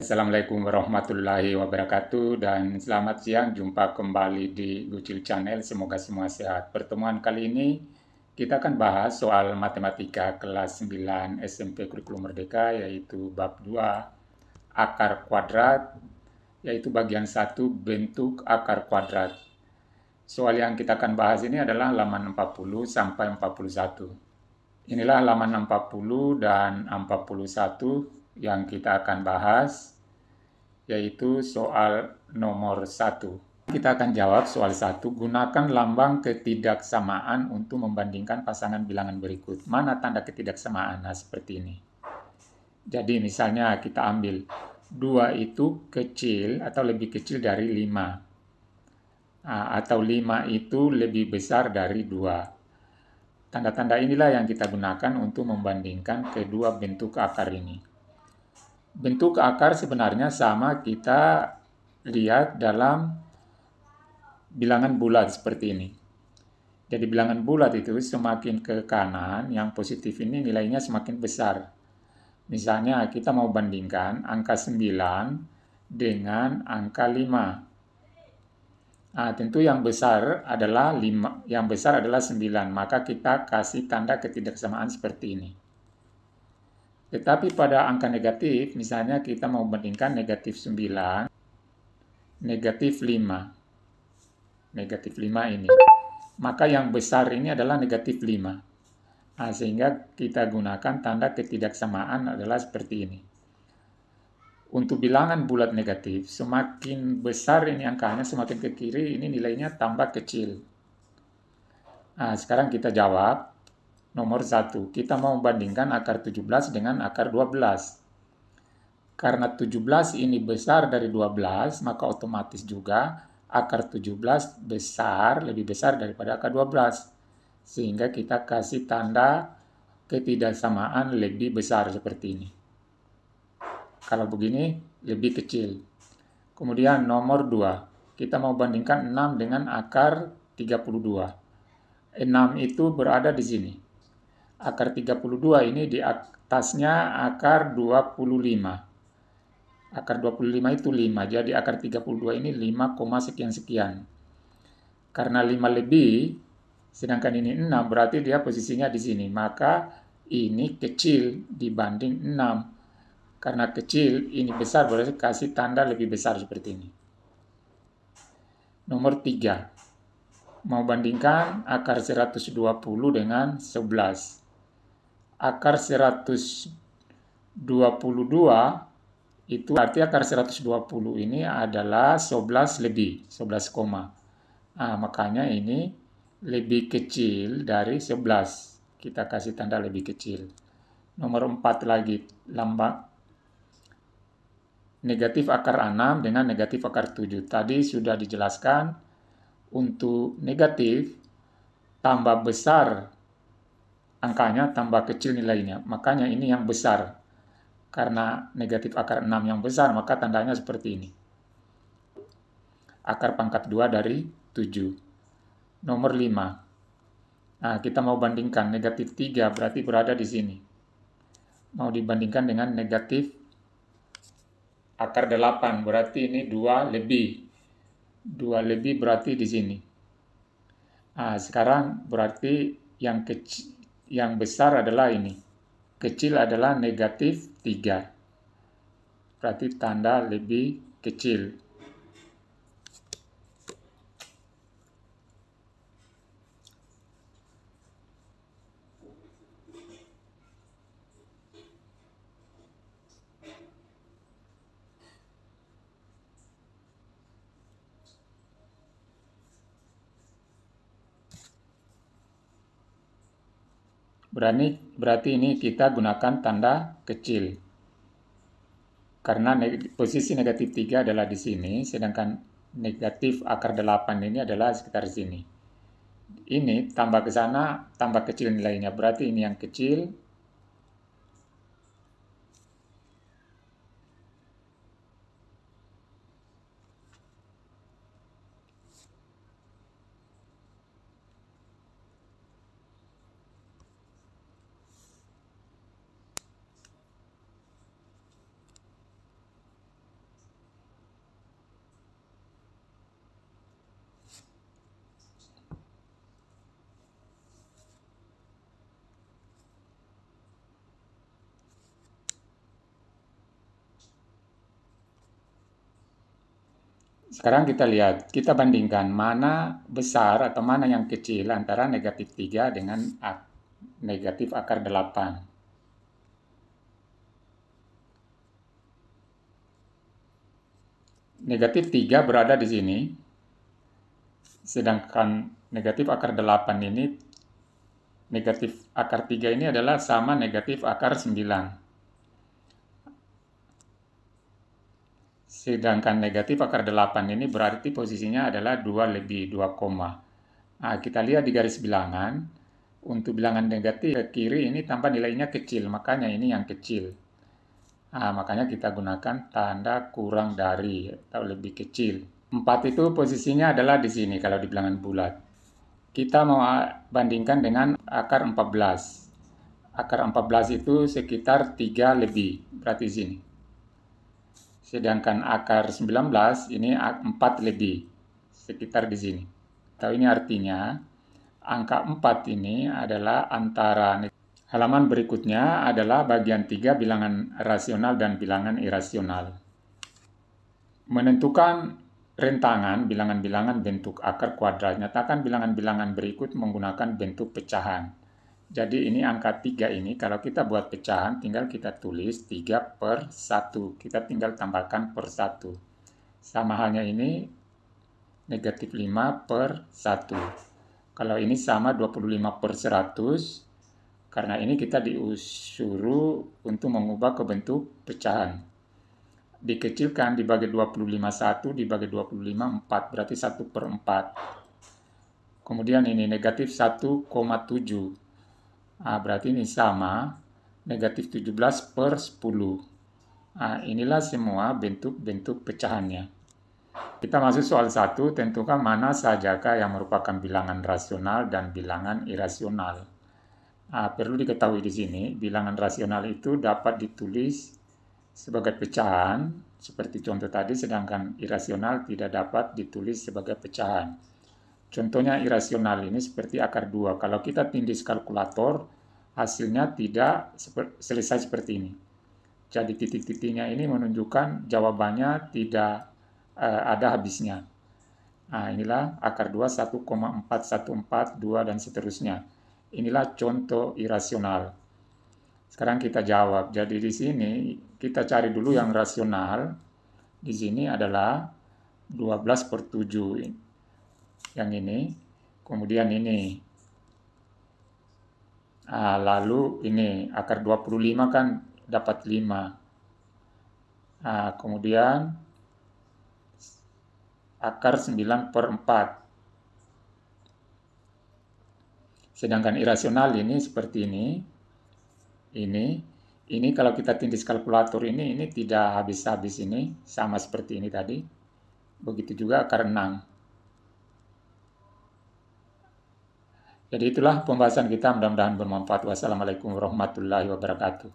Assalamualaikum warahmatullahi wabarakatuh dan selamat siang, jumpa kembali di Gucil Channel, semoga semua sehat. Pertemuan kali ini kita akan bahas soal matematika kelas 9 SMP Kurikulum Merdeka, yaitu bab 2 akar kuadrat, yaitu bagian 1 bentuk akar kuadrat. Soal yang kita akan bahas ini adalah halaman 40 sampai 41. Inilah halaman 40 dan 41 yang kita akan bahas, yaitu soal nomor 1. Kita akan jawab soal 1, gunakan lambang ketidaksamaan untuk membandingkan pasangan bilangan berikut. Mana tanda ketidaksamaan? Nah, seperti ini. Jadi misalnya kita ambil 2 itu kecil atau lebih kecil dari 5. Atau 5 itu lebih besar dari 2. Tanda-tanda inilah yang kita gunakan untuk membandingkan kedua bentuk akar ini. Bentuk akar sebenarnya sama kita lihat dalam bilangan bulat seperti ini. Jadi bilangan bulat itu semakin ke kanan, yang positif ini nilainya semakin besar. Misalnya kita mau bandingkan angka 9 dengan angka 5. Tentu yang besar adalah 5, yang besar adalah 9, maka kita kasih tanda ketidaksamaan seperti ini. Tetapi pada angka negatif, misalnya kita mau bandingkan negatif 9, negatif 5. Negatif 5 ini. Maka yang besar ini adalah negatif 5. Sehingga kita gunakan tanda ketidaksamaan adalah seperti ini. Untuk bilangan bulat negatif, semakin besar ini angkanya, semakin ke kiri ini nilainya tambah kecil. Sekarang kita jawab. Nomor 1, kita mau membandingkan akar 17 dengan akar 12. Karena 17 ini besar dari 12, maka otomatis juga akar 17 besar, lebih besar daripada akar 12. Sehingga kita kasih tanda ketidaksamaan lebih besar seperti ini. Kalau begini, lebih kecil. Kemudian nomor 2, kita mau bandingkan 6 dengan akar 32. 6 itu berada di sini. Akar 32 ini di atasnya akar 25. Akar 25 itu 5, jadi akar 32 ini 5, sekian-sekian. Karena 5 lebih, sedangkan ini 6, berarti dia posisinya di sini. Maka ini kecil dibanding 6. Karena kecil, ini besar, berarti kasih tanda lebih besar seperti ini. Nomor 3, mau bandingkan akar 120 dengan 11. Akar 122 itu arti akar 120 ini adalah 11 lebih, 11 koma. Makanya ini lebih kecil dari 11. Kita kasih tanda lebih kecil. Nomor 4 lagi, lambang negatif akar 6 dengan negatif akar 7. Tadi sudah dijelaskan, untuk negatif tambah besar angkanya, tambah kecil nilainya. Makanya ini yang besar. Karena negatif akar 6 yang besar, maka tandanya seperti ini. Akar pangkat 2 dari 7. Nomor 5. Kita mau bandingkan negatif 3, berarti berada di sini. Mau dibandingkan dengan negatif akar 8, berarti ini 2 lebih. 2 lebih berarti di sini. Sekarang berarti yang besar adalah ini. Kecil adalah negatif 3. Berarti tanda lebih kecil. Berarti ini kita gunakan tanda kecil. Karena posisi negatif 3 adalah di sini, sedangkan negatif akar 8 ini adalah sekitar sini. Ini tambah ke sana, tambah kecil nilainya. Berarti ini yang kecil. Sekarang kita lihat, kita bandingkan mana besar atau mana yang kecil antara negatif 3 dengan negatif akar 8. Negatif 3 berada di sini, sedangkan negatif akar 8 ini, negatif akar 3 ini adalah sama negatif akar 9. Sedangkan negatif akar 8 ini berarti posisinya adalah 2 lebih 2 koma. Nah, kita lihat di garis bilangan, untuk bilangan negatif ke kiri ini tanpa nilainya kecil, makanya ini yang kecil. Nah, makanya kita gunakan tanda kurang dari atau lebih kecil. 4 itu posisinya adalah di sini kalau di bilangan bulat. Kita mau bandingkan dengan akar 14. Akar 14 itu sekitar 3 lebih, berarti di sini. Sedangkan akar 19 ini 4 lebih, sekitar di sini. Atau ini artinya angka 4 ini adalah antara. Halaman berikutnya adalah bagian 3 bilangan rasional dan bilangan irasional. Menentukan rentangan bilangan-bilangan bentuk akar kuadrat. Nyatakan bilangan-bilangan berikut menggunakan bentuk pecahan. Jadi ini angka 3 ini kalau kita buat pecahan tinggal kita tulis 3 per 1. Kita tinggal tambahkan per 1. Sama halnya ini negatif 5 per 1. Kalau ini sama 25 per 100. Karena ini kita disuruh untuk mengubah ke bentuk pecahan. Dikecilkan dibagi 25 1, dibagi 25 4, berarti 1 per 4. Kemudian ini negatif 1,7. Nah, berarti ini sama negatif 17 per 10. Nah, inilah semua bentuk-bentuk pecahannya. Kita masuk soal 1, tentukan mana sajakah yang merupakan bilangan rasional dan bilangan irasional. Nah, perlu diketahui di sini, bilangan rasional itu dapat ditulis sebagai pecahan, seperti contoh tadi, sedangkan irasional tidak dapat ditulis sebagai pecahan. Contohnya irasional ini seperti akar 2. Kalau kita tindih kalkulator, hasilnya tidak selesai seperti ini. Jadi titik-titiknya ini menunjukkan jawabannya tidak ada habisnya. Nah, inilah akar 2, 1,414, 2, dan seterusnya. Inilah contoh irasional. Sekarang kita jawab. Jadi di sini kita cari dulu yang rasional. Di sini adalah 12 per 7. Yang ini. Kemudian ini. Lalu ini akar 25 kan dapat 5. Kemudian akar 9 per 4. Sedangkan irasional ini seperti ini. Ini kalau kita tindih kalkulator ini tidak habis-habis ini. Sama seperti ini tadi. Begitu juga akar 6. Jadi itulah pembahasan kita, mudah-mudahan bermanfaat. Wassalamualaikum warahmatullahi wabarakatuh.